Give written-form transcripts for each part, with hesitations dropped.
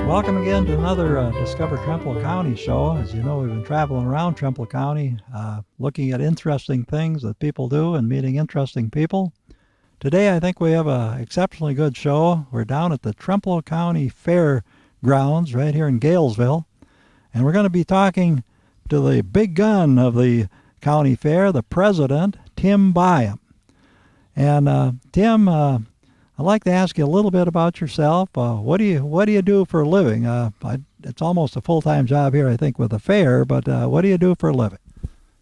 Welcome again to another Discover Trempealeau County show. As you know, we've been traveling around Trempealeau County, looking at interesting things that people do and meeting interesting people. Today, I think we have an exceptionally good show. We're down at the Trempealeau County Fair Grounds right here in Galesville, and we're going to be talking to the big gun of the county fair, the president, Tim Byom. And Tim, I'd like to ask you a little bit about yourself. What do you do for a living? It's almost a full-time job here, I think, with the fair, but what do you do for a living?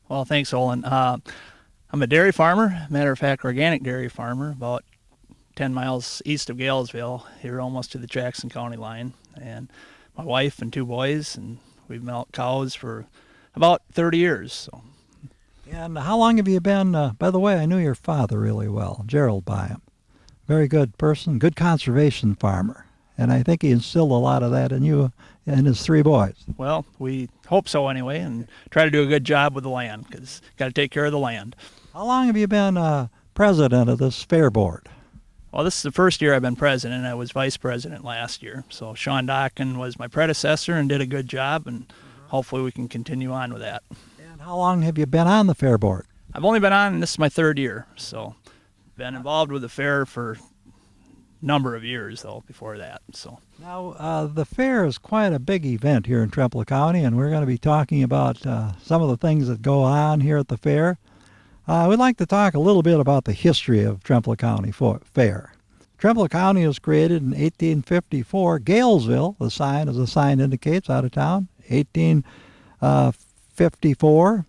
Well, thanks, Olin. I'm a dairy farmer, matter of fact, organic dairy farmer, about 10 miles east of Galesville, here almost to the Jackson County line. And my wife and 2 boys, and we've milked cows for about 30 years. So. And how long have you been, by the way, I knew your father really well, Gerald Byom. Very good person, good conservation farmer. And I think he instilled a lot of that in you and his 3 boys. Well, we hope so anyway, and try to do a good job with the land, because got to take care of the land. How long have you been president of this fair board? Well, this is the first year I've been president. I was vice president last year. So Sean Dockin was my predecessor and did a good job, and hopefully we can continue on with that. And how long have you been on the fair board? I've only been on, and this is my 3rd year, so been involved with the fair for a number of years, though, before that. So now, the fair is quite a big event here in Trempealeau County, and we're going to be talking about some of the things that go on here at the fair. We'd like to talk a little bit about the history of Trempealeau County Fair. Trempealeau County was created in 1854. Galesville, as the sign indicates, out of town, 1854.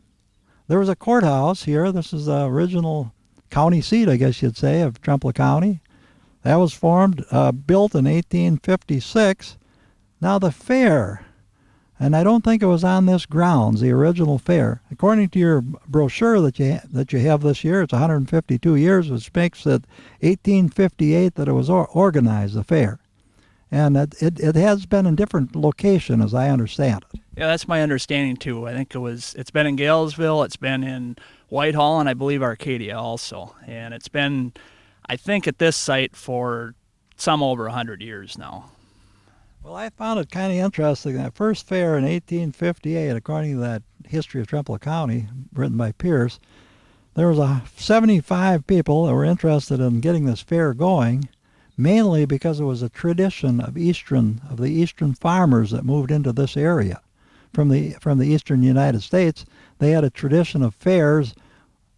There was a courthouse here. This is the original county seat, I guess you'd say, of Trempealeau County. That was built in 1856. Now the fair, and I don't think it was on this grounds, the original fair. According to your brochure that you have this year, it's 152 years, which makes it 1858 that it was organized, the fair. And it has been in different location, as I understand it. Yeah, that's my understanding too. I think it's been in Galesville, it's been in Whitehall, and I believe Arcadia also. And it's been, I think, at this site for some over 100 years now. Well, I found it kind of interesting. That first fair in 1858, according to that History of Trempealeau County, written by Pierce, there was 75 people that were interested in getting this fair going, mainly because it was a tradition of the eastern farmers that moved into this area. From the eastern United States, they had a tradition of fairs.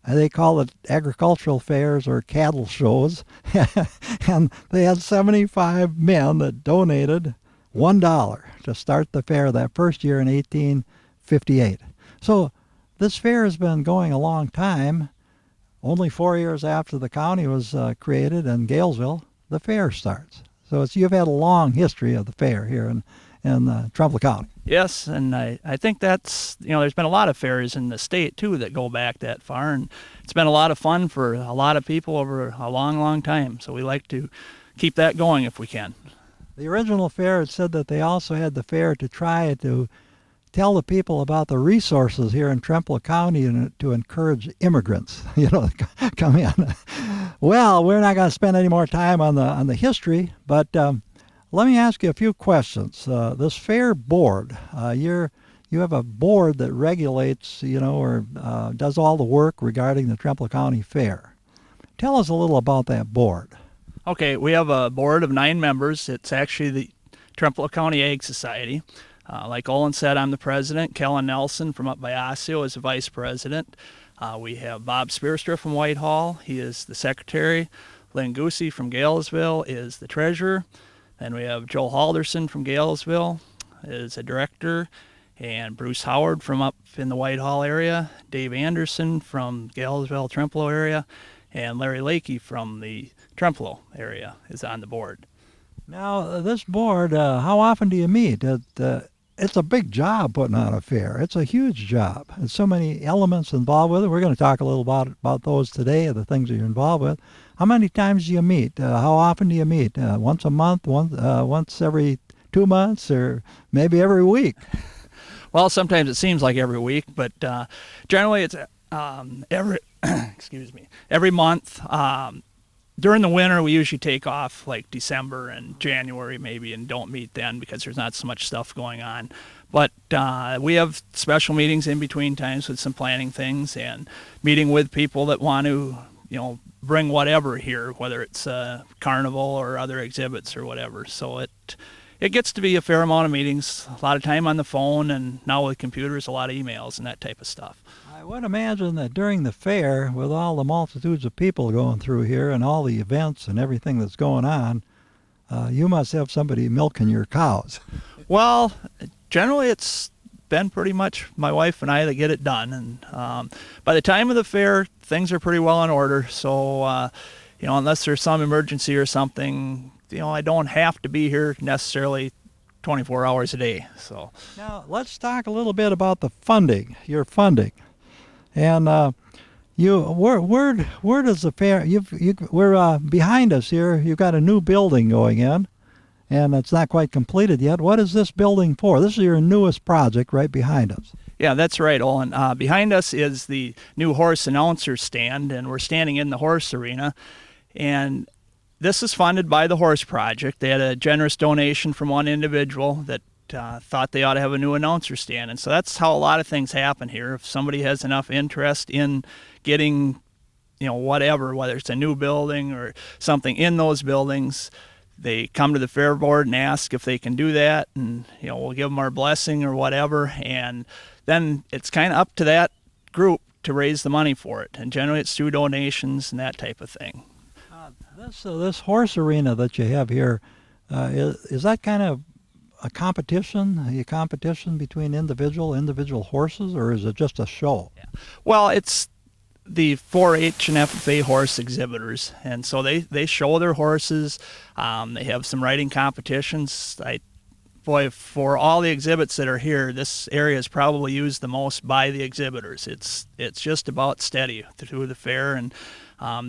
They call it agricultural fairs or cattle shows. And they had 75 men that donated $1 to start the fair that first year in 1858. So this fair has been going a long time. Only 4 years after the county was created in Galesville, the fair starts. So you've had a long history of the fair here in Trempealeau County. Yes, and I think that's, there's been a lot of fairs in the state, too, that go back that far, and it's been a lot of fun for a lot of people over a long, long time, so we like to keep that going if we can. The original fair, it said that they also had the fair to try to tell the people about the resources here in Trempealeau County and to encourage immigrants, to come in. Well, we're not going to spend any more time on the history, but let me ask you a few questions. This fair board, you have a board that regulates, or does all the work regarding the Trempealeau County Fair. Tell us a little about that board. Okay, we have a board of 9 members. It's actually the Trempealeau County Ag Society. Like Olin said, I'm the president. Kellen Nelson from up by Osseo is the vice president. We have Bob Spearstra from Whitehall. He is the secretary. Lynn Goosey from Galesville is the treasurer. Then we have Joel Halderson from Galesville is a director, and Bruce Howard from up in the Whitehall area, Dave Anderson from Galesville, Trempealeau area, and Larry Lakey from the Trempealeau area is on the board. Now, this board, how often do you meet? It's a big job putting on a fair. It's a huge job. There's so many elements involved with it. We're going to talk a little about those today, the things that you're involved with. How many times do you meet? How often do you meet? Once a month, once every 2 months, or maybe every week? Well, sometimes it seems like every week, but generally it's every month. During the winter, we usually take off like December and January maybe and don't meet then because there's not so much stuff going on. But we have special meetings in between times with some planning things and meeting with people that want to, bring whatever here, whether it's a carnival or other exhibits or whatever. So it gets to be a fair amount of meetings, a lot of time on the phone, and now with computers, a lot of emails and that type of stuff. I would imagine that during the fair, with all the multitudes of people going through here and all the events and everything that's going on, you must have somebody milking your cows. Well, generally it's been pretty much my wife and I that get it done. And by the time of the fair, things are pretty well in order. So, unless there's some emergency or something, I don't have to be here necessarily 24 hours a day. So now let's talk a little bit about the funding, your funding. And where does the fair? We're behind us here. You've got a new building going in, and it's not quite completed yet. What is this building for? This is your newest project, right behind us. Yeah, that's right, Olin. Behind us is the new horse announcer stand, and we're standing in the horse arena. And this is funded by the Horse Project. They had a generous donation from one individual that thought they ought to have a new announcer stand. And so that's how a lot of things happen here. If somebody has enough interest in getting, whatever, whether it's a new building or something in those buildings, they come to the fair board and ask if they can do that. And, we'll give them our blessing or whatever. And then it's kind of up to that group to raise the money for it. And generally it's through donations and that type of thing. This horse arena that you have here, is that kind of a competition between individual horses, or is it just a show? Yeah. Well, it's the 4-H and FFA horse exhibitors, and so they show their horses. They have some riding competitions. For all the exhibits that are here, this area is probably used the most by the exhibitors. It's just about steady through the fair. And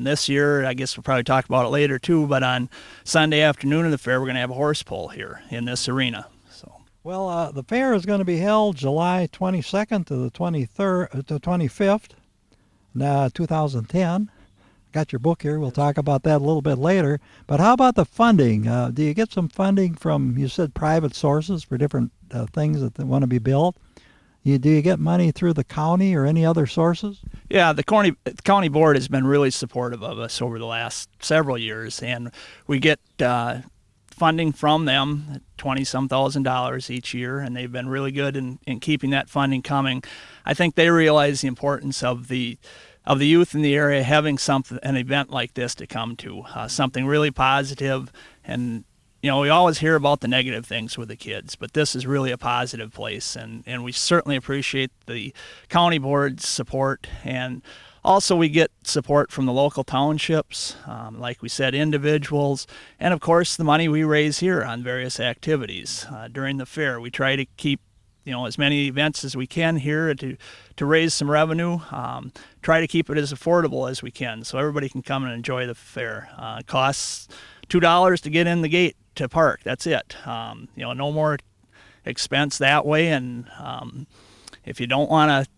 this year, I guess we'll probably talk about it later too, but on Sunday afternoon of the fair, we're going to have a horse pull here in this arena. Well, the fair is going to be held July 22nd to the 25th, 2010. Got your book here. We'll talk about that a little bit later. But how about the funding? Do you get some funding from, you said, private sources for different things that want to be built? Do you get money through the county or any other sources? Yeah, the county board has been really supportive of us over the last several years, and we get funding from them, $20-some thousand each year, and they've been really good in keeping that funding coming. I think they realize the importance of the youth in the area having an event like this to come to, something really positive. And we always hear about the negative things with the kids, but this is really a positive place, and we certainly appreciate the county board's support. And also we get support from the local townships, like we said, individuals, and of course the money we raise here on various activities. During the fair, we try to keep as many events as we can here to raise some revenue. Try to keep it as affordable as we can so everybody can come and enjoy the fair. It costs $2 to get in the gate to park. That's it. No more expense that way. And if you don't want to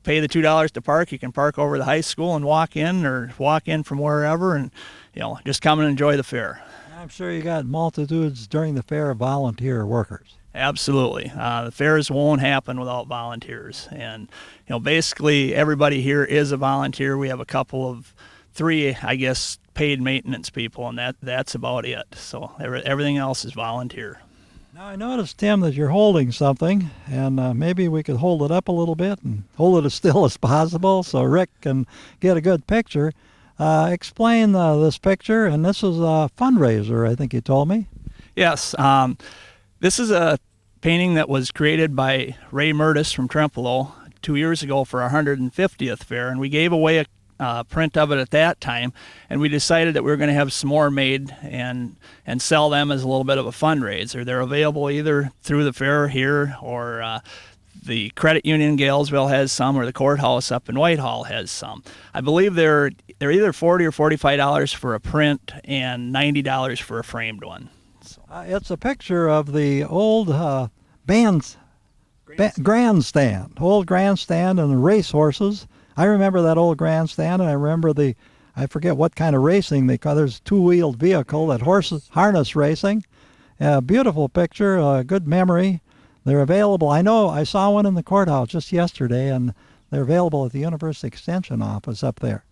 pay the $2 to park, you can park over the high school and walk in, or walk in from wherever, and just come and enjoy the fair. I'm sure you got multitudes during the fair of volunteer workers. Absolutely. The fairs won't happen without volunteers. And, basically everybody here is a volunteer. We have a couple of 3, I guess, paid maintenance people, and that's about it. So everything else is volunteer. Now I noticed, Tim, that you're holding something, and maybe we could hold it up a little bit and hold it as still as possible so Rick can get a good picture. Explain this picture, and this is a fundraiser, I think you told me. Yes. This is a painting that was created by Ray Murtis from Trempealeau 2 years ago for our 150th fair, and we gave away print of it at that time, and we decided that we were going to have some more made and sell them as a little bit of a fundraiser. They're available either through the fair here, or the credit union in Galesville has some, or the courthouse up in Whitehall has some. I believe they're either $40 or $45 for a print and $90 for a framed one. So. It's a picture of the old grandstand, old grandstand and the racehorses. I remember that old grandstand, and I remember I forget what kind of racing they call. There's a two-wheeled vehicle, that harness racing. Beautiful picture, a good memory. They're available. I know I saw one in the courthouse just yesterday, and they're available at the University Extension office up there.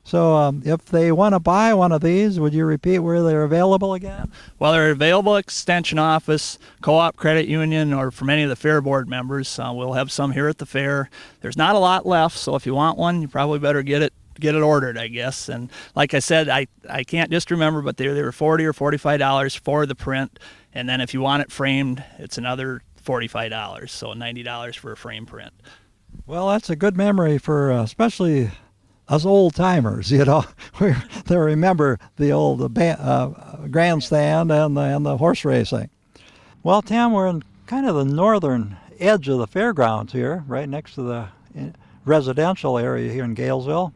So if they want to buy one of these, would you repeat where they're available again? Well, they're available at Extension office, Co-op Credit Union, or from any of the Fair Board members. We'll have some here at the fair. There's not a lot left, so if you want one, you probably better get it ordered, I guess. And like I said, I can't just remember, but they were $40 or $45 for the print, and then if you want it framed, it's another $45, so $90 for a frame print. Well, that's a good memory for especially us old timers, you know. They remember the old grandstand and the horse racing. Well, Tim, we're in kind of the northern edge of the fairgrounds here, right next to the residential area here in Galesville.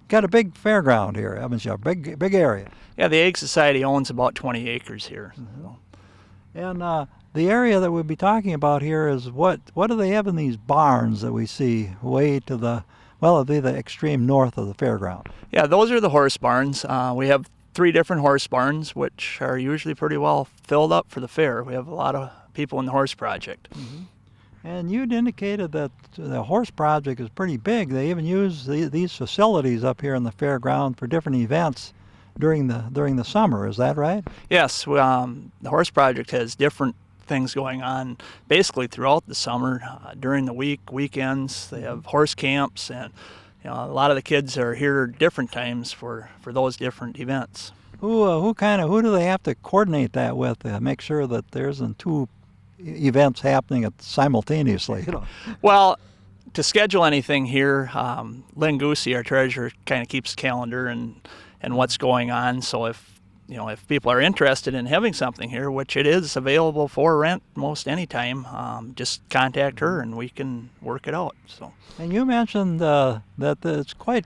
Got a big fairground here, haven't you? A big area. Yeah, the Egg Society owns about 20 acres here. Mm-hmm. And the area that we'll be talking about here is what do they have in these barns that we see way to it'll be the extreme north of the fairground. Yeah, those are the horse barns. We have 3 different horse barns, which are usually pretty well filled up for the fair. We have a lot of people in the horse project. Mm-hmm. And you'd indicated that the horse project is pretty big. They even use these facilities up here in the fairground for different events during the summer. Is that right? Yes, the horse project has different things going on basically throughout the summer. During the weekends, they have horse camps, and a lot of the kids are here different times for those different events. Who do they have to coordinate that with to make sure that there isn't 2 events happening simultaneously? Well, to schedule anything here, Lynn Goosey, our treasurer, kind of keeps a calendar and what's going on. So if people are interested in having something here, which it is available for rent most any time, just contact her and we can work it out. So. And you mentioned that it's quite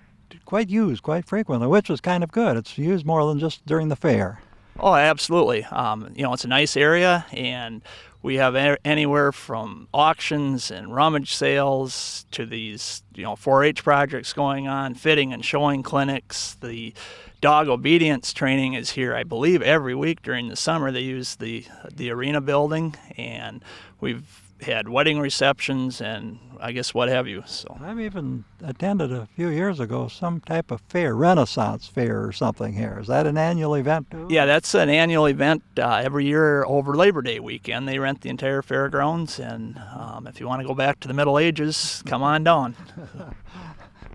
used quite frequently, which is kind of good. It's used more than just during the fair. Oh, absolutely. It's a nice area, and we have anywhere from auctions and rummage sales to these 4-H projects going on, fitting and showing clinics. The dog obedience training is here, I believe, every week during the summer. They use the arena building, and we've had wedding receptions and I guess what have you. So I've even attended a few years ago some type of fair, Renaissance fair or something here. Is that an annual event too? Yeah, that's an annual event every year over Labor Day weekend. They rent the entire fairgrounds, and if you want to go back to the Middle Ages, come on down.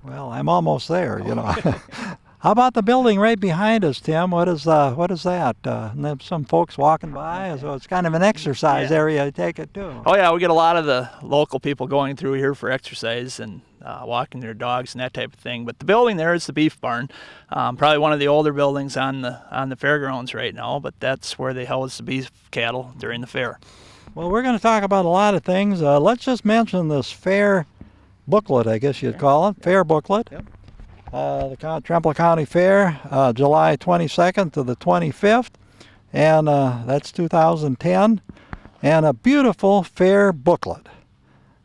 Well, I'm almost there, How about the building right behind us, Tim? What is that? And there's some folks walking by, so it's kind of an exercise area, I take it too. Oh yeah, we get a lot of the local people going through here for exercise and walking their dogs and that type of thing. But the building there is the beef barn, probably one of the older buildings on the fairgrounds right now. But that's where they house the beef cattle during the fair. Well, we're going to talk about a lot of things. Let's just mention this fair booklet, I guess you'd call it, fair booklet. Yep. The Trempealeau County Fair, July 22nd to the 25th, and that's 2010, and a beautiful fair booklet.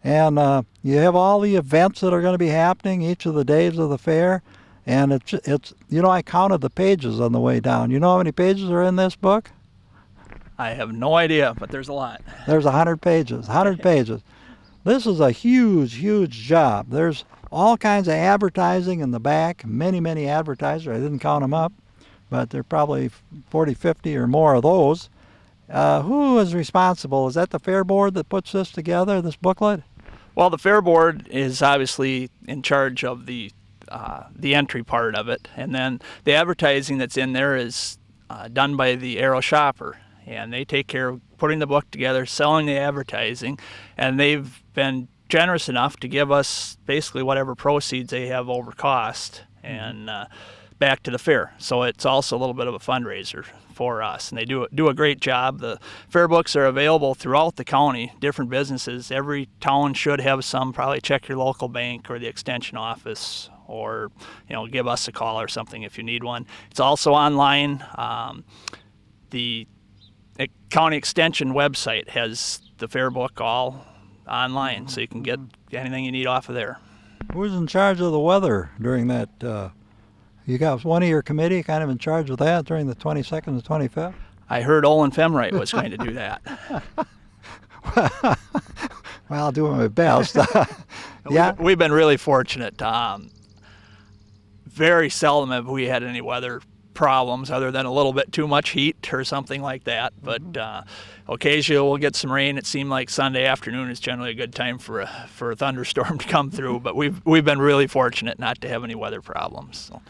And you have all the events that are going to be happening each of the days of the fair, and it's I counted the pages on the way down. You know how many pages are in this book? I have no idea, but there's a lot. There's 100 pages, 100 pages. This is a huge, huge job. There's all kinds of advertising in the back, many advertisers. I didn't count them up, but there are probably 40, 50 or more of those. Who is responsible? Is that the Fair Board that puts this together, this booklet? Well, the Fair Board is obviously in charge of the entry part of it, and then the advertising that's in there is done by the Arrow Shopper, and they take care of putting the book together, selling the advertising, and they've been generous enough to give us basically whatever proceeds they have over cost, and back to the fair. So it's also a little bit of a fundraiser for us, and they do a great job. The fair books are available throughout the county, different businesses. Every town should have some. Probably check your local bank or the extension office, or give us a call or something if you need one. It's also online. The county extension website has the fair book all online, so you can get anything you need off of there. Who's in charge of the weather during that? You got one of your committee kind of in charge of that during the 22nd and 25th? I heard Olin Fimreite was going to do that. Well, I'll do my best. Yeah, we've been really fortunate. Very seldom have we had any weather problems other than a little bit too much heat or something like that. But occasionally we'll get some rain. It seemed like Sunday afternoon is generally a good time for a thunderstorm to come through. But we've been really fortunate not to have any weather problems. So.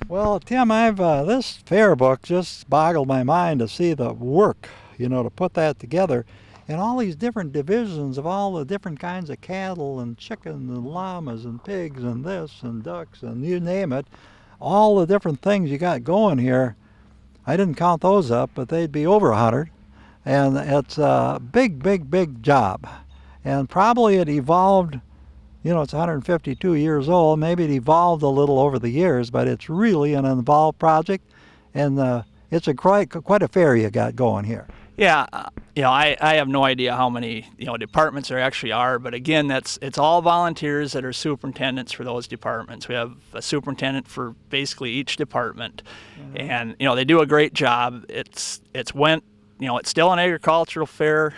Well, Tim, I've this fair book just boggled my mind to see the work, to put that together, and all these different divisions of all the different kinds of cattle and chickens and llamas and pigs and this and ducks and you name it, all the different things you got going here. I didn't count those up, but they'd be over 100, and it's a big job, and probably it evolved. It's 152 years old. Maybe it evolved a little over the years, but it's really an involved project, and it's quite a fair you got going here. Yeah, I have no idea how many departments there actually are, but again, it's all volunteers that are superintendents for those departments. We have a superintendent for basically each department, and they do a great job. It's still an agricultural fair.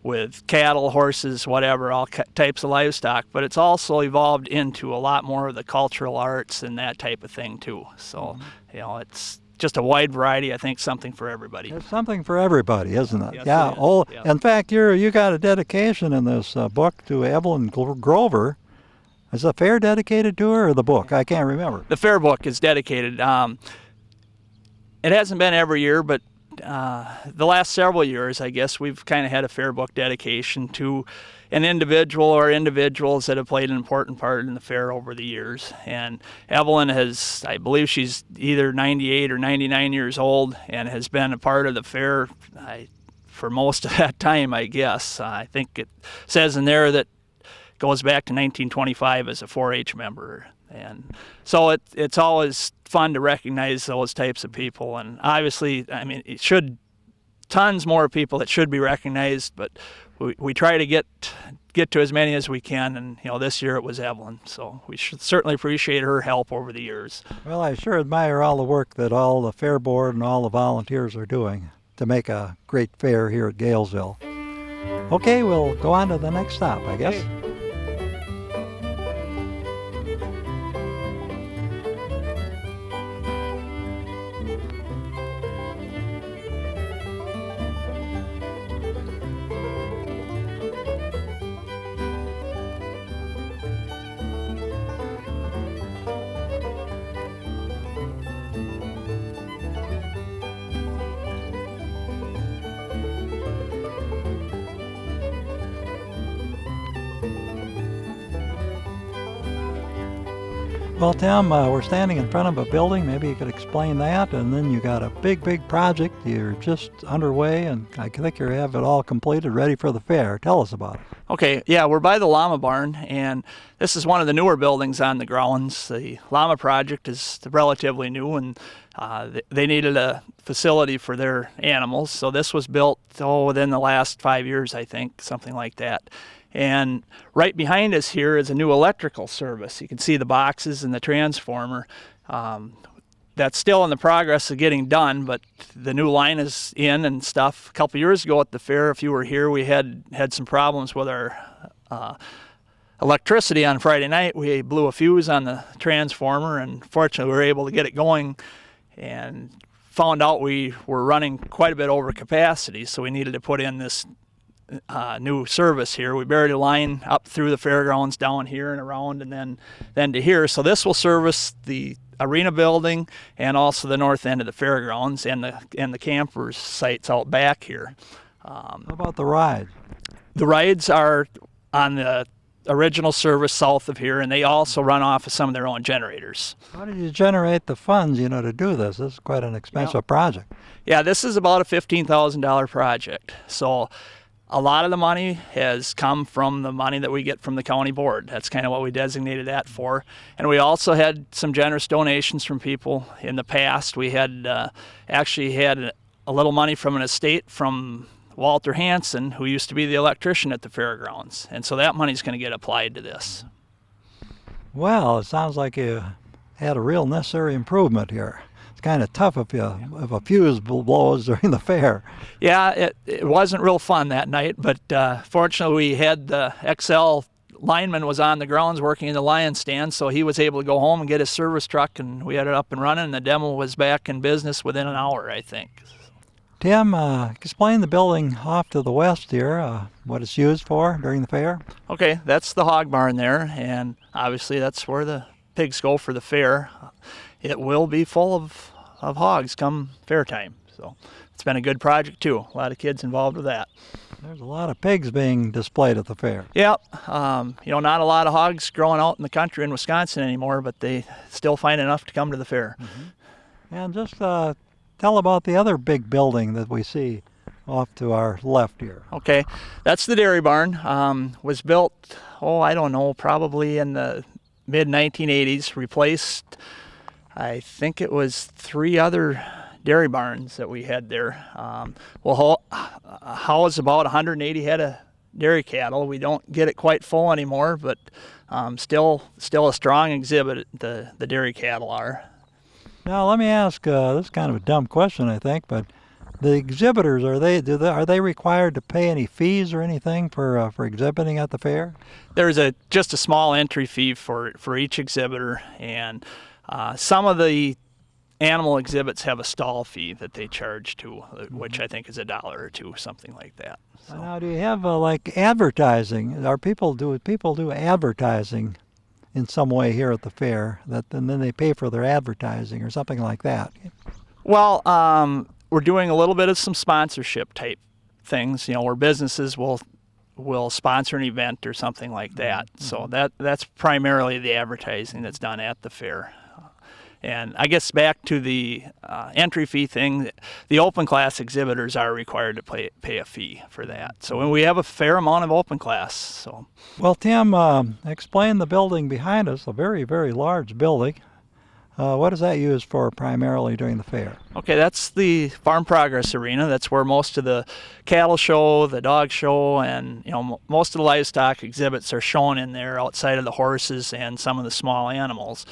With cattle, horses, whatever, all types of livestock, but it's also evolved into a lot more of the cultural arts and that type of thing too. So, it's just a wide variety. I think something for everybody. It's something for everybody, isn't it? Yes, yeah. it is. Yeah. In fact, you got a dedication in this book to Evelyn Grover. Is the fair dedicated to her or the book? I can't remember. The fair book is dedicated. It hasn't been every year, but the last several years, I guess, we've kind of had a fair book dedication to an individual or individuals that have played an important part in the fair over the years. And Evelyn I believe she's either 98 or 99 years old and has been a part of the fair for most of that time, I guess. I think it says in there that goes back to 1925 as a 4-H member. And so it's always fun to recognize those types of people. And obviously, it should tons more people that should be recognized, but we try to get to as many as we can. And this year it was Evelyn, so we should certainly appreciate her help over the years. Well, I sure admire all the work that all the fair board and all the volunteers are doing to make a great fair here at Galesville. Okay, we'll go on to the next stop, I guess. Okay. Well, Tim, we're standing in front of a building. Maybe you could explain that. And then you got a big project. You're just underway, and I think you have it all completed, ready for the fair. Tell us about it. Okay, yeah, we're by the llama barn, and this is one of the newer buildings on the grounds. The llama project is relatively new, and they needed a facility for their animals. So this was built within the last 5 years, I think, something like that. And right behind us here is a new electrical service. You can see the boxes and the transformer. That's still in the progress of getting done, but the new line is in and stuff. A couple years ago at the fair, if you were here, we had some problems with our electricity on Friday night. We blew a fuse on the transformer, and fortunately we were able to get it going, and found out we were running quite a bit over capacity, so we needed to put in this new service here. We buried a line up through the fairgrounds, down here and around, and then to here. So this will service the arena building and also the north end of the fairgrounds and the campers sites out back here. How about the rides? The rides are on the original service south of here, and they also run off of some of their own generators. How did you generate the funds, to do this? This is quite an expensive project. Yeah, this is about a $15,000 project. So a lot of the money has come from the money that we get from the county board. That's kind of what we designated that for. And we also had some generous donations from people in the past. We had actually had a little money from an estate from Walter Hansen, who used to be the electrician at the fairgrounds. And so that money's going to get applied to this. Well, it sounds like you had a real necessary improvement here. It's kind of tough if a fuse blows during the fair. Yeah, it wasn't real fun that night, but fortunately we had the XL lineman was on the grounds working in the lion stand, so he was able to go home and get his service truck, and we had it up and running, and the demo was back in business within an hour, I think. Tim, explain the building off to the west here, what it's used for during the fair. Okay, that's the hog barn there, and obviously that's where the pigs go for the fair. It will be full of hogs come fair time, so it's been a good project too. A lot of kids involved with that. There's a lot of pigs being displayed at the fair. Yep, not a lot of hogs growing out in the country in Wisconsin anymore, but they still find enough to come to the fair. Mm-hmm. And just tell about the other big building that we see off to our left here. Okay, that's the dairy barn. Was built, I don't know, probably in the mid-1980s, replaced, I think it was 3 other dairy barns that we had there. We'll house about 180 head of dairy cattle. We don't get it quite full anymore, but still a strong exhibit, the dairy cattle are. Now let me ask, this is kind of a dumb question I think, but the exhibitors, are they required to pay any fees or anything for exhibiting at the fair? There's just a small entry fee for each exhibitor, and some of the animal exhibits have a stall fee that they charge too, which I think is $1 or $2, something like that. So. Now, do you have like advertising? Do people do advertising in some way here at the fair, and then they pay for their advertising or something like that? Well, we're doing a little bit of some sponsorship type things, where businesses will sponsor an event or something like that. Mm-hmm. So that's primarily the advertising that's done at the fair. And I guess back to the entry fee thing, the open class exhibitors are required to pay a fee for that. So we have a fair amount of open class. So. Well, Tim, explain the building behind us, a very, very large building. What is that used for primarily during the fair? Okay, that's the Farm Progress Arena. That's where most of the cattle show, the dog show, and most of the livestock exhibits are shown in there outside of the horses and some of the small animals.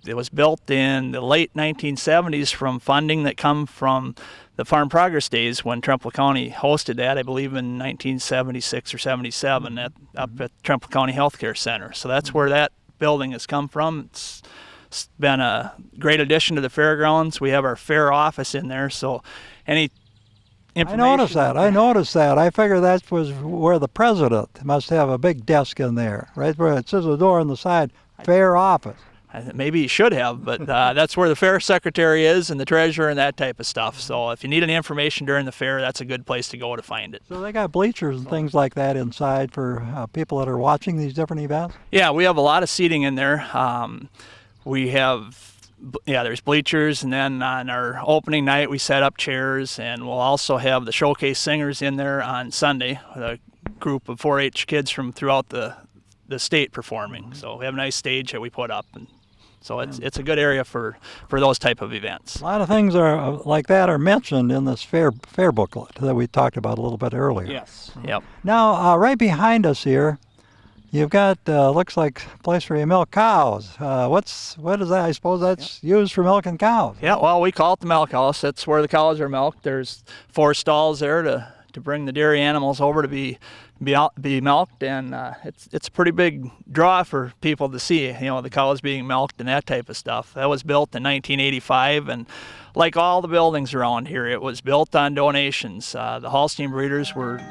It was built in the late 1970s from funding that come from the Farm Progress days when Trempealeau County hosted that, I believe in 1976 or 77 up at Trempealeau County Healthcare Center. So that's where that building has come from. It's been a great addition to the fairgrounds. We have our fair office in there, so any information... I noticed that. I figure that was where the president must have a big desk in there, right where it says the door on the side, fair office. Maybe he should have, but that's where the fair secretary is and the treasurer and that type of stuff. So if you need any information during the fair, that's a good place to go to find it. So they got bleachers and things like that inside for people that are watching these different events? Yeah, we have a lot of seating in there. We have, there's bleachers, and then on our opening night we set up chairs, and we'll also have the showcase singers in there on Sunday with a group of 4-H kids from throughout the state performing. So we have a nice stage that we put up, and so it's a good area for those type of events. A lot of things like that are mentioned in this fair booklet that we talked about a little bit earlier. Yes. Yep. Now, right behind us here, you've got looks like a place where you milk cows. What is that? I suppose that's used for milking cows. Yeah. Well, we call it the milk house. That's where the cows are milked. There's 4 stalls there to bring the dairy animals over to be milked, and it's a pretty big draw for people to see, the cows being milked and that type of stuff. That was built in 1985, and like all the buildings around here, it was built on donations. The Holstein breeders were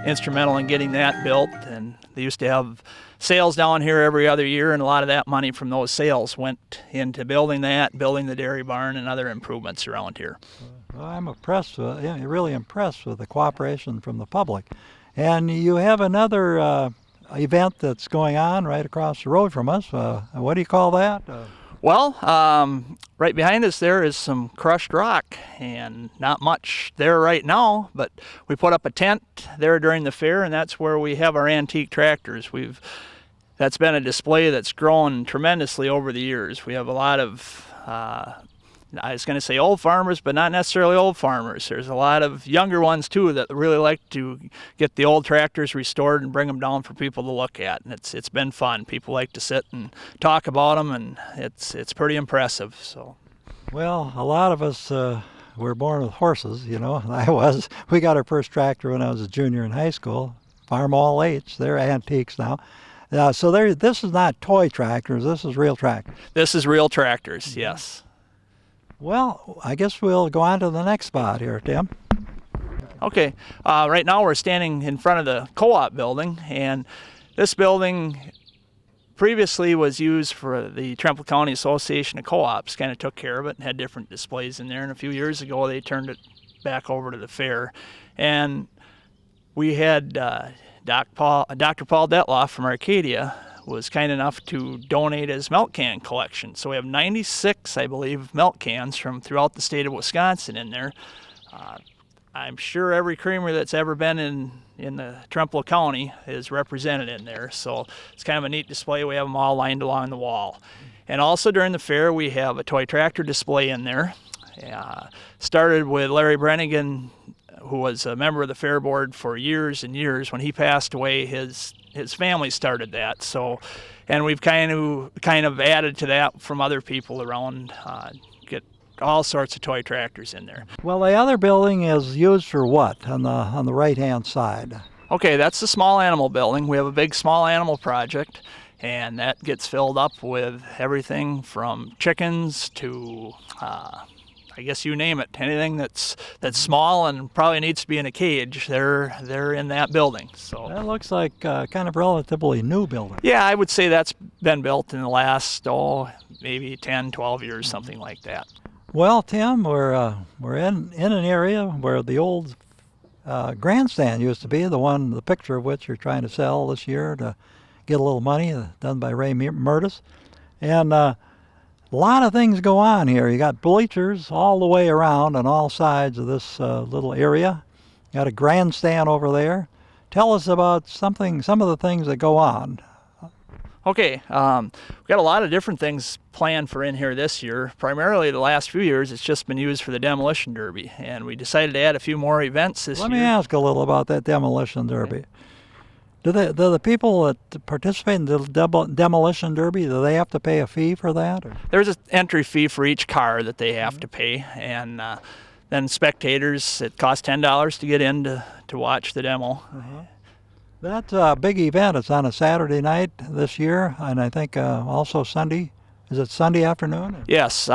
instrumental in getting that built, and they used to have sales down here every other year, and a lot of that money from those sales went into building the dairy barn and other improvements around here. Well, I'm really impressed with the cooperation from the public. And you have another event that's going on right across the road from us. What do you call that? Well, right behind us there is some crushed rock, and not much there right now, but we put up a tent there during the fair, and that's where we have our antique tractors. That's been a display that's grown tremendously over the years. We have a lot of I was going to say old farmers, but not necessarily old farmers. There's a lot of younger ones too that really like to get the old tractors restored and bring them down for people to look at, and it's been fun. People like to sit and talk about them, and it's pretty impressive. So, well, a lot of us were born with horses. You know, We got our first tractor when I was a junior in high school. Farm All H. They're antiques now. So this is not toy tractors. This is real tractors. This is real tractors. Yes. Well, I guess we'll go on to the next spot here, Tim. Okay, right now we're standing in front of the co-op building, and this building previously was used for the Trempealeau County Association of Co-ops. Kind of took care of it and had different displays in there, and a few years ago they turned it back over to the fair. And we had Dr. Paul Detloff from Arcadia was kind enough to donate his milk can collection. So we have 96, I believe, milk cans from throughout the state of Wisconsin in there. I'm sure every creamery that's ever been in the Trempealeau County is represented in there. So it's kind of a neat display. We have them all lined along the wall. And also during the fair, we have a toy tractor display in there. Started with Larry Brennigan, who was a member of the fair board for years and years. When he passed away, his family started that. So, and we've kind of added to that from other people around. Get all sorts of toy tractors in there. Well, the other building is used for what on the right-hand side? Okay, that's the small animal building. We have a big small animal project, and that gets filled up with everything from chickens to I guess you name it. Anything that's small and probably needs to be in a cage, they're in that building. So that looks like kind of relatively new building. Yeah, I would say that's been built in the last maybe 10, 12 years, something like that. Well, Tim, we're in an area where the old grandstand used to be, the picture of which you're trying to sell this year to get a little money, done by Ray Murtis, and a lot of things go on here. You got bleachers all the way around on all sides of this little area. You got a grandstand over there. Tell us about some of the things that go on. Okay, we've got a lot of different things planned for in here this year. Primarily the last few years it's just been used for the demolition derby, and we decided to add a few more events this year. Let me ask a little about that demolition derby. Okay. Do the people that participate in the demolition derby, do they have to pay a fee for that? Or? There's an entry fee for each car that they have to pay, and then spectators, it costs $10 to get in to watch the demo. That's a big event. It's on a Saturday night this year, and I think also Sunday. Is it Sunday afternoon? Or? Yes.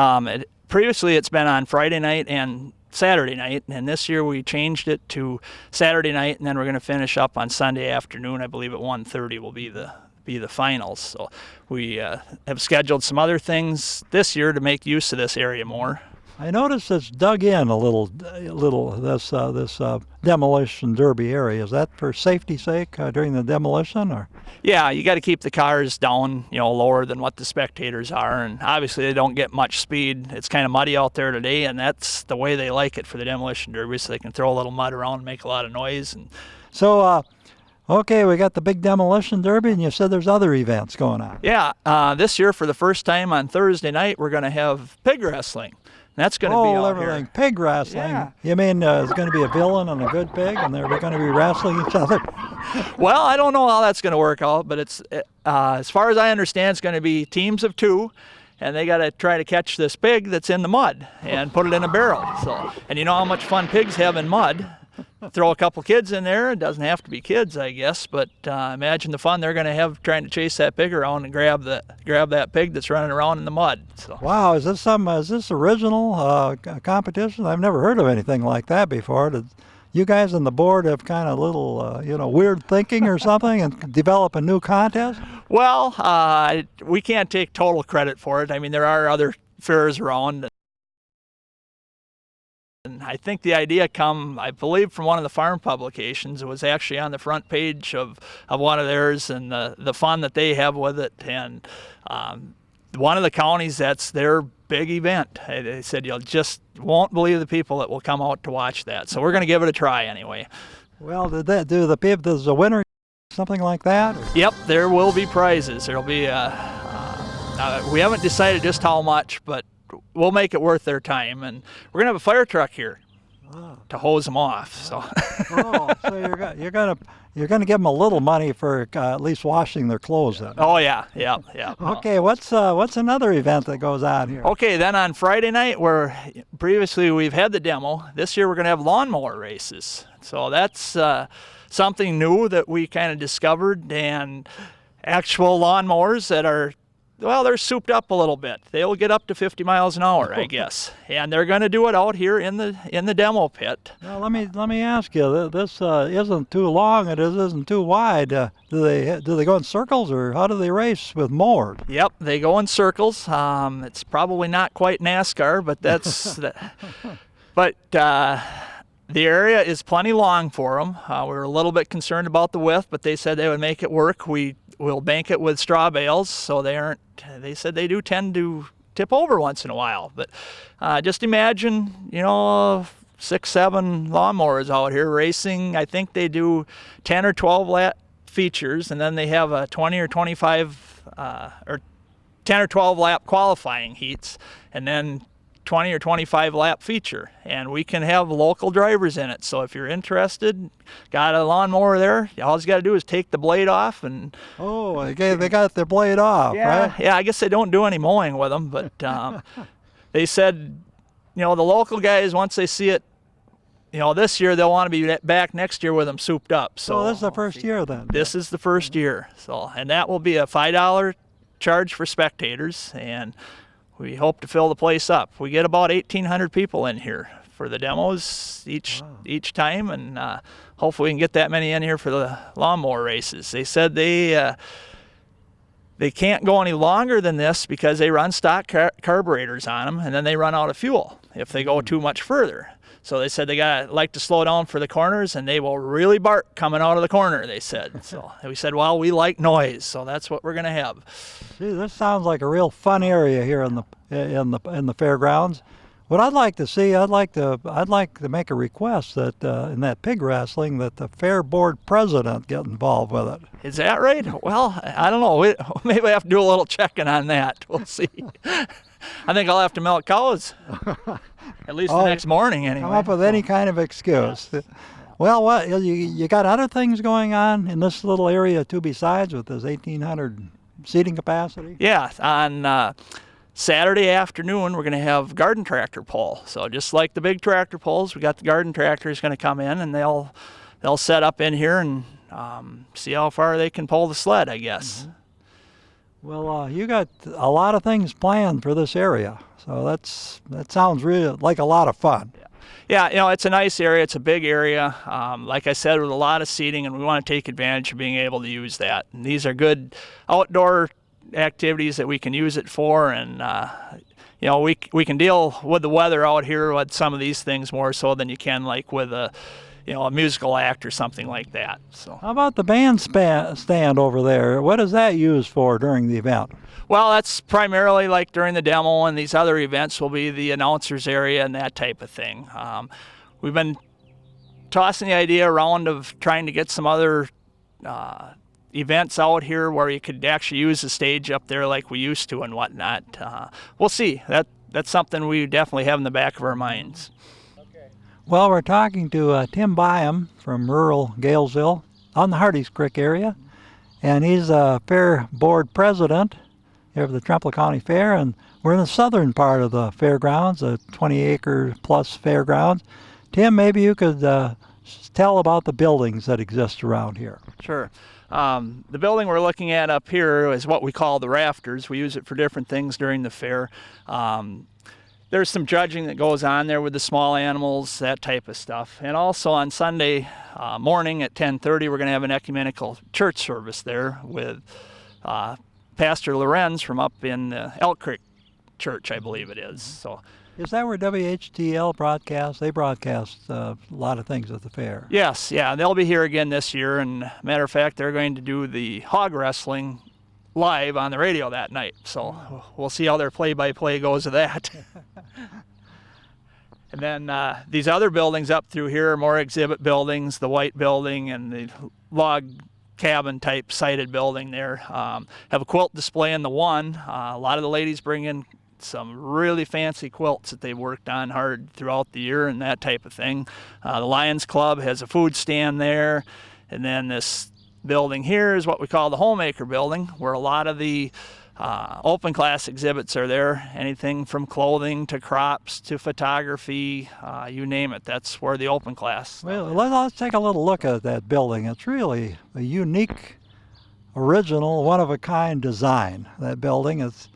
Previously it's been on Friday night and Saturday night, and this year we changed it to Saturday night, and then we're going to finish up on Sunday afternoon. I believe at 1:30 will be the finals. So we have scheduled some other things this year to make use of this area more. I noticed it's dug in a little this demolition derby area. Is that for safety's sake during the demolition, or? Yeah, you got to keep the cars down, lower than what the spectators are, and obviously they don't get much speed. It's kind of muddy out there today, and that's the way they like it for the demolition derby, so they can throw a little mud around and make a lot of noise. And so, okay, we got the big demolition derby, and you said there's other events going on. Yeah, this year for the first time on Thursday night, we're going to have pig wrestling. That's going to be out everything. Here. Pig wrestling. Yeah. You mean there's going to be a villain and a good pig, and they're going to be wrestling each other? Well, I don't know how that's going to work out, but it's as far as I understand, it's going to be teams of two, and they got to try to catch this pig that's in the mud and put it in a barrel. So, and you know how much fun pigs have in mud. Throw a couple kids in there. It doesn't have to be kids, I guess, but imagine the fun they're going to have trying to chase that pig around and grab that pig that's running around in the mud. So. Wow, is this original competition? I've never heard of anything like that before. Did you guys on the board have kind of little, weird thinking or something and develop a new contest? Well, we can't take total credit for it. I mean, there are other fairs around. And I think the idea come, I believe, from one of the farm publications. It was actually on the front page of one of theirs, and the fun that they have with it. And one of the counties, that's their big event. They said you just won't believe the people that will come out to watch that. So we're going to give it a try anyway. Well, does the winner something like that? Or? Yep, there will be prizes. There'll be we haven't decided just how much, but we'll make it worth their time. And we're going to have a fire truck here to hose them off. So so you're gonna give them a little money for at least washing their clothes then. Oh yeah. Okay, what's another event that goes on here? Okay, then on Friday night, where previously we've had the demo, this year we're going to have lawnmower races. So that's something new that we kind of discovered, and actual lawnmowers that are, well, they're souped up a little bit. They'll get up to 50 miles an hour, I guess. And they're going to do it out here in the demo pit. Now, let me ask you. This isn't too long. It isn't too wide. Do they go in circles, or how do they race with mowers? Yep, they go in circles. It's probably not quite NASCAR, but that's but the area is plenty long for them. We were a little bit concerned about the width, but they said they would make it work. We'll bank it with straw bales, so they said they do tend to tip over once in a while. But just imagine, 6, 7 lawnmowers out here racing. I think they do 10 or 12 lap features, and then they have a 20 or 25 or 10 or 12 lap qualifying heats, and then 20 or 25 lap feature, and we can have local drivers in it. So if you're interested, got a lawnmower there, all you got to do is take the blade off and they got their blade off, right? Yeah, I guess they don't do any mowing with them, but they said, the local guys, once they see it, this year they'll want to be back next year with them souped up. So this is the first year then. This is the first year. So, and that will be a $5 charge for spectators, and we hope to fill the place up. We get about 1,800 people in here for the demos each time, and hopefully we can get that many in here for the lawnmower races. They said they can't go any longer than this because they run stock carburetors on them, and then they run out of fuel if they go too much further. So they said they like to slow down for the corners, and they will really bark coming out of the corner, they said. So we said, well, we like noise, so that's what we're going to have. Gee, this sounds like a real fun area here in the fairgrounds. What I'd like to see, I'd like to make a request that in that pig wrestling that the fair board president get involved with it. Is that right? Well, I don't know. Maybe we have to do a little checking on that. We'll see. I think I'll have to milk cows. At least the next morning, anyway. Come up with any kind of excuse. Yes. Well, what you got other things going on in this little area too, besides with this 1,800 seating capacity? Yeah, on Saturday afternoon we're going to have garden tractor pull. So just like the big tractor pulls, we got the garden tractors going to come in, and they'll set up in here and see how far they can pull the sled, I guess. Mm-hmm. Well, you got a lot of things planned for this area, so that sounds really like a lot of fun. Yeah, it's a nice area. It's a big area. Like I said, with a lot of seating, and we want to take advantage of being able to use that. And these are good outdoor activities that we can use it for, and we can deal with the weather out here with some of these things more so than you can like with a musical act or something like that. So how about the band stand over there? What is that used for during the event? Well, that's primarily like during the demo, and these other events will be the announcers area and that type of thing. We've been tossing the idea around of trying to get some other events out here where you could actually use the stage up there like we used to and whatnot. We'll see. That's something we definitely have in the back of our minds. Well, we're talking to Tim Byom from rural Galesville on the Hardee's Creek area, and he's a fair board president here of the Trempealeau County Fair, and we're in the southern part of the fairgrounds, a 20-acre plus fairgrounds. Tim, maybe you could tell about the buildings that exist around here. Sure. The building we're looking at up here is what we call the rafters. We use it for different things during the fair. There's some judging that goes on there with the small animals, that type of stuff. And also on Sunday morning at 10:30, we're going to have an ecumenical church service there with Pastor Lorenz from up in Elk Creek Church, I believe it is. So Is that where WHTL broadcasts? They broadcast a lot of things at the fair. Yes, yeah, they'll be here again this year, and matter of fact, they're going to do the hog wrestling live on the radio that night. So we'll see how their play-by-play goes of that. And then these other buildings up through here are more exhibit buildings, the white building and the log cabin type sided building there. Have a quilt display in the one. A lot of the ladies bring in some really fancy quilts that they've worked on hard throughout the year and that type of thing. The Lions Club has a food stand there. And then this building here is what we call the Homemaker building, where a lot of the open class exhibits are there. Anything from clothing to crops to photography, you name it. That's where the open class. Well, let's take a little look at that building. It's really a unique, original, one-of-a-kind design. That building, it's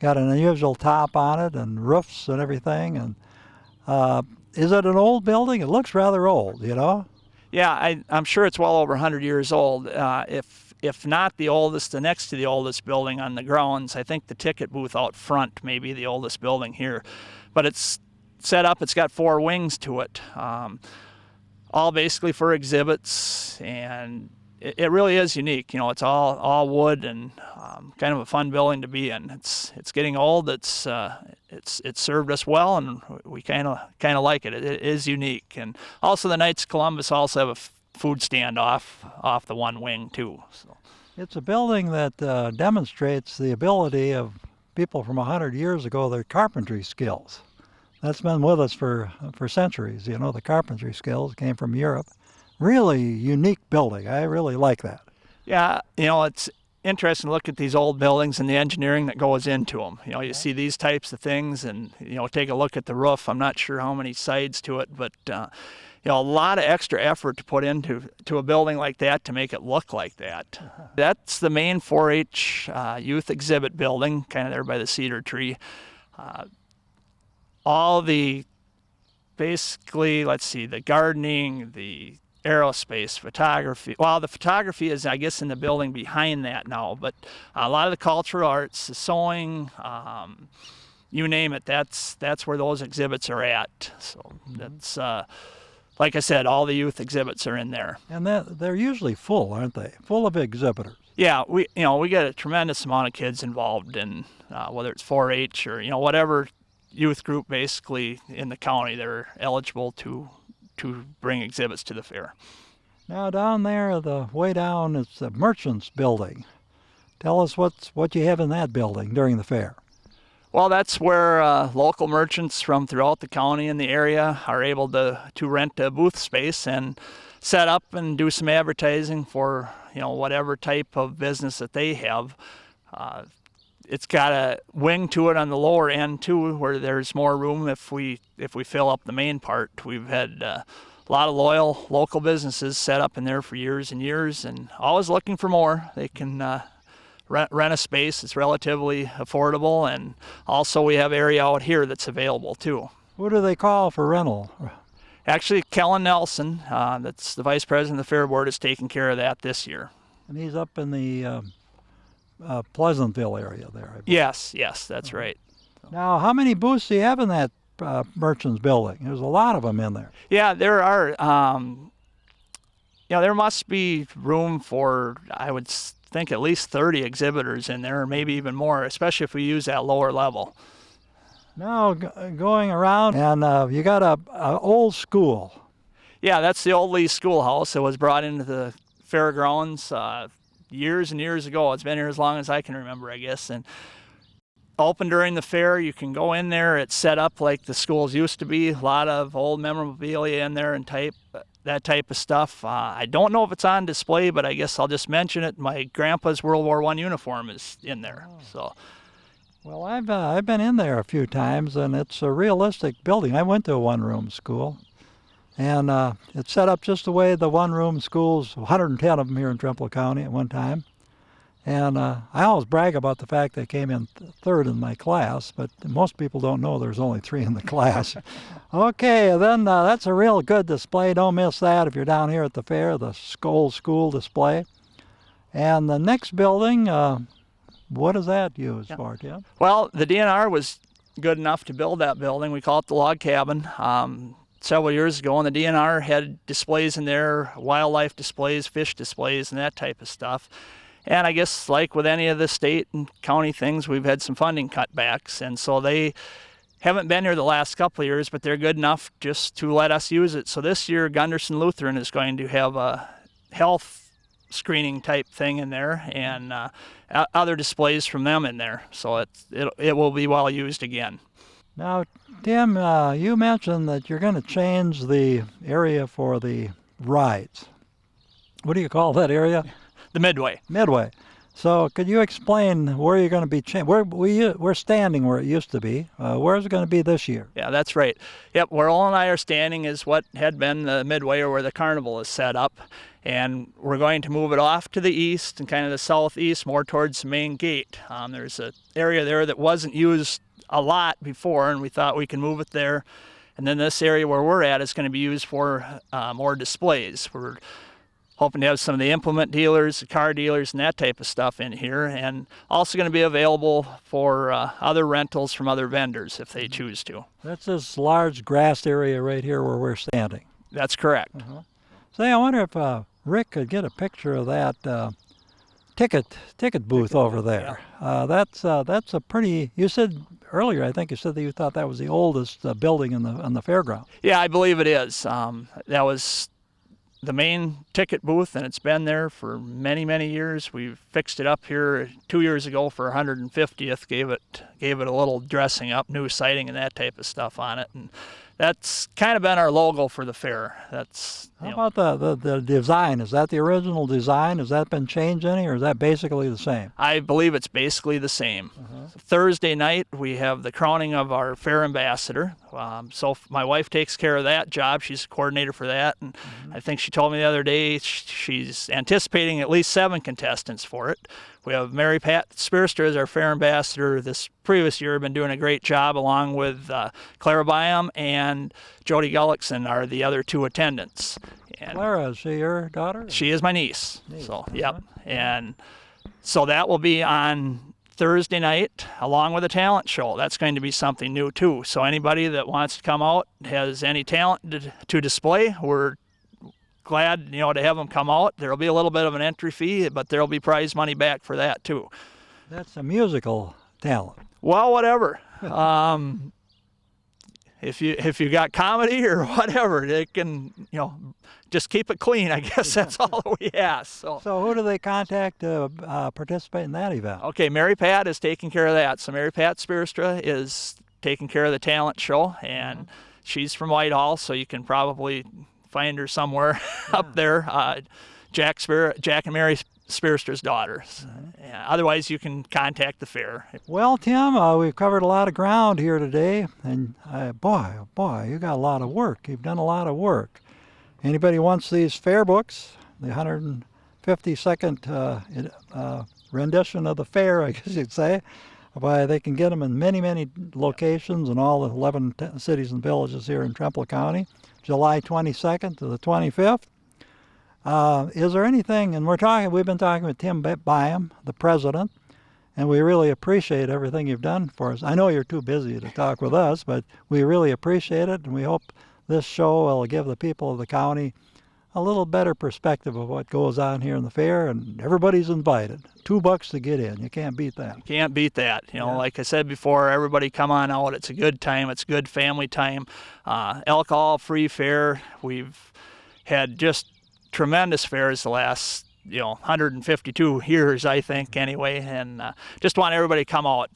got an unusual top on it and roofs and everything. And is it an old building? It looks rather old, you know? Yeah, I'm sure it's well over 100 years old. If not the oldest, the next to the oldest building on the grounds. I think the ticket booth out front may be the oldest building here. But it's set up, it's got 4 wings to it, all basically for exhibits, and it really is unique. You know, it's all wood and kind of a fun building to be in. It's getting old. It's served us well, and we kind of like it. It is unique, and also the Knights of Columbus also have a food stand off the one wing too. So. It's a building that demonstrates the ability of people from 100 years ago, their carpentry skills. That's been with us for centuries. You know, the carpentry skills came from Europe. Really unique building. I really like that. Yeah, you know, it's interesting to look at these old buildings and the engineering that goes into them. You know, you see these types of things, and you know, take a look at the roof. I'm not sure how many sides to it, but you know, a lot of extra effort to put into a building like that to make it look like that. That's the main 4-H youth exhibit building, kind of there by the cedar tree. All the, basically, let's see, the gardening, the aerospace, photography. Well, the photography is, I guess, in the building behind that now, but a lot of the cultural arts, the sewing, you name it, that's where those exhibits are at. So that's, like I said, all the youth exhibits are in there. And they're usually full, aren't they? Full of exhibitors. Yeah, we get a tremendous amount of kids involved in whether it's 4-H or whatever youth group basically in the county. They're eligible to bring exhibits to the fair. Now down there, the way down, it's the Merchants Building. Tell us what you have in that building during the fair. Well, that's where local merchants from throughout the county and the area are able to rent a booth space and set up and do some advertising for whatever type of business that they have. It's got a wing to it on the lower end too, where there's more room if we fill up the main part. We've had a lot of loyal local businesses set up in there for years and years, and always looking for more. They can rent a space. It's relatively affordable, and also we have area out here that's available too. Who do they call for rental? Actually, Kellen Nelson, that's the vice president of the fair board, is taking care of that this year. And he's up in the Pleasantville area there. Yes, that's right. Now, how many booths do you have in that Merchants Building? There's a lot of them in there. Yeah, there are. There must be room for, I would think, at least 30 exhibitors in there, or maybe even more, especially if we use that lower level. Now, going around, and you got a old school. Yeah, that's the old Lee Schoolhouse. It was brought into the fairgrounds years and years ago. It's been here as long as I can remember, I guess. And open during the fair, you can go in there. It's set up like the schools used to be. A lot of old memorabilia in there and that type of stuff. I don't know if it's on display, but I guess I'll just mention it. My grandpa's World War I uniform is in there. So. Well, I've been in there a few times, and it's a realistic building. I went to a one-room school, and it's set up just the way the one-room schools, 110 of them here in Trempealeau County at one time. And I always brag about the fact they came in third in my class, but most people don't know there's only 3 in the class. Okay, then that's a real good display. Don't miss that if you're down here at the fair, the old school display. And the next building, what is that used for, Tim? Well, the DNR was good enough to build that building. We call it the log cabin. Several years ago, and the DNR had displays in there, wildlife displays, fish displays, and that type of stuff. And I guess like with any of the state and county things, we've had some funding cutbacks, and so they haven't been here the last couple of years, but they're good enough just to let us use it. So this year, Gunderson Lutheran is going to have a health screening type thing in there, and other displays from them in there. So it will be well used again. Now, Tim, you mentioned that you're going to change the area for the rides. What do you call that area? The Midway. Midway. So could you explain where you're going to be changing? We're standing where it used to be. Where is it going to be this year? Yeah, that's right. Yep, where Olin and I are standing is what had been the Midway, or where the carnival is set up. And we're going to move it off to the east and kind of the southeast, more towards the main gate. There's an area there that wasn't used a lot before, and we thought we can move it there. And then this area where we're at is going to be used for more displays. We're hoping to have some of the implement dealers, the car dealers, and that type of stuff in here, and also going to be available for other rentals from other vendors if they choose to. That's this large grassed area right here where we're standing. That's correct. Say, I wonder if Rick could get a picture of that ticket booth over there. Yeah. That's a pretty. You said earlier, I think you said that you thought that was the oldest building on the fairground. Yeah, I believe it is. That was the main ticket booth, and it's been there for many, many years. We fixed it up here 2 years ago for 150th. Gave it a little dressing up, new siding, and that type of stuff on it. And that's kind of been our logo for the fair. How about the design? Is that the original design? Has that been changed any, or is that basically the same? I believe it's basically the same. Thursday night, we have the crowning of our fair ambassador. So my wife takes care of that job. She's a coordinator for that. And I think she told me the other day she's anticipating at least 7 contestants for it. We have Mary Pat Spearster as our fair ambassador. This previous year been doing a great job, along with Tim Byom and Jody Gullickson are the other 2 attendants. And Clara, is she your daughter? She is my niece. So, yep. And so that will be on Thursday night, along with a talent show. That's going to be something new too. So anybody that wants to come out, has any talent to display, we're glad to have them come out. There'll be a little bit of an entry fee, but there'll be prize money back for that too. That's a musical talent. Well, whatever. If you got comedy or whatever, they can just keep it clean. I guess that's all that we ask. So who do they contact to participate in that event? Okay, Mary Pat is taking care of that. So Mary Pat Spearstra is taking care of the talent show, and she's from Whitehall, so you can probably find her somewhere up there. Jack and Mary Spearstra's daughter. Otherwise, you can contact the fair. Well, Tim, we've covered a lot of ground here today, and boy, you got a lot of work. You've done a lot of work. Anybody wants these fair books, the 152nd rendition of the fair, I guess you'd say, they can get them in many, many locations in all the 11 cities and villages here in Trempealeau County, July 22nd to the 25th. Is there anything, and we've been talking with Tim Byom, the president, and we really appreciate everything you've done for us. I know you're too busy to talk with us, but we really appreciate it, and we hope this show will give the people of the county a little better perspective of what goes on here in the fair, and everybody's invited. $2 to get in. You can't beat that. You can't beat that. Like I said before, everybody come on out. It's a good time. It's a good family time. Alcohol-free fair. We've had just tremendous fairs the last 152 years, I think, anyway, and just want everybody to come out.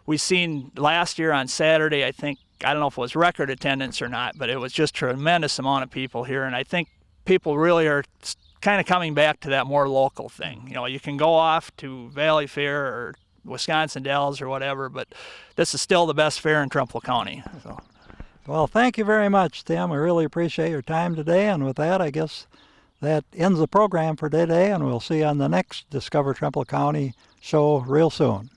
We seen last year on Saturday, I don't know if it was record attendance or not, but it was just tremendous amount of people here, and I think people really are kind of coming back to that more local thing. You can go off to Valley Fair or Wisconsin Dells or whatever, but this is still the best fair in Trempealeau County. So. Well, thank you very much, Tim. We really appreciate your time today, and with that, I guess that ends the program for today, and we'll see you on the next Discover Trempealeau County show real soon.